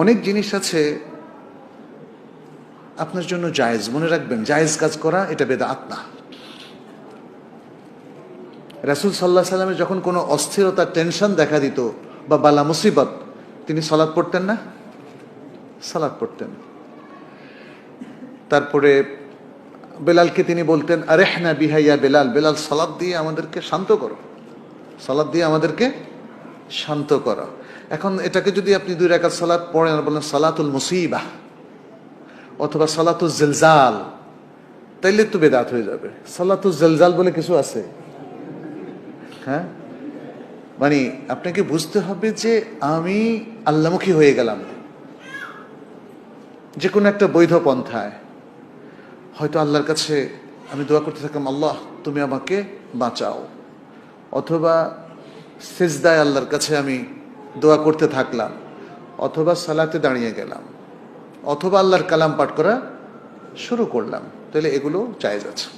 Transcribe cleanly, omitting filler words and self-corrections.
অনেক জিনিস আছে আপনার জন্য জায়েজ, মনে রাখবেন জায়েজ কাজ করা এটা বেদাত না। রাসূল সাল্লাল্লাহু আলাইহি সাল্লামের যখন কোনো অস্থিরতা, টেনশন দেখা দিত বা বালা মুসিবত, তিনি সালাত পড়তেন না? সালাত পড়তেন। তারপরে বেলালকে তিনি বলতেন, আরেহনা বিহা ইয়া বেলাল, বেলাল সালাত দিয়ে আমাদেরকে শান্ত করো, সালাত দিয়ে আমাদেরকে শান্ত করো। এখন এটাকে যদি আপনি 2 রাকাত সালাত পড়েন আর বলেন সালাতুল মুসিবাহ অথবা সালাতুল জিলজাল, তাইলে তো বেদাত হয়ে যাবে। সালাতুল জিলজাল বলে কিছু আছে, হ্যাঁ? মানে আপনাকে বুঝতে হবে যে আমি আল্লাহমুখী হয়ে গেলাম যে কোনো একটা বৈধ পন্থায়। হয়তো আল্লাহর কাছে আমি দোয়া করতে থাকলাম, আল্লাহ তুমি আমাকে বাঁচাও, অথবা সিজদায় আল্লাহর কাছে আমি দোয়া করতে থাকলাম, অথবা সালাতে দাঁড়িয়ে গেলাম, অথবা আল্লাহর কালাম পাঠ করা শুরু করলাম, তাহলে এগুলো জায়েজ আছে।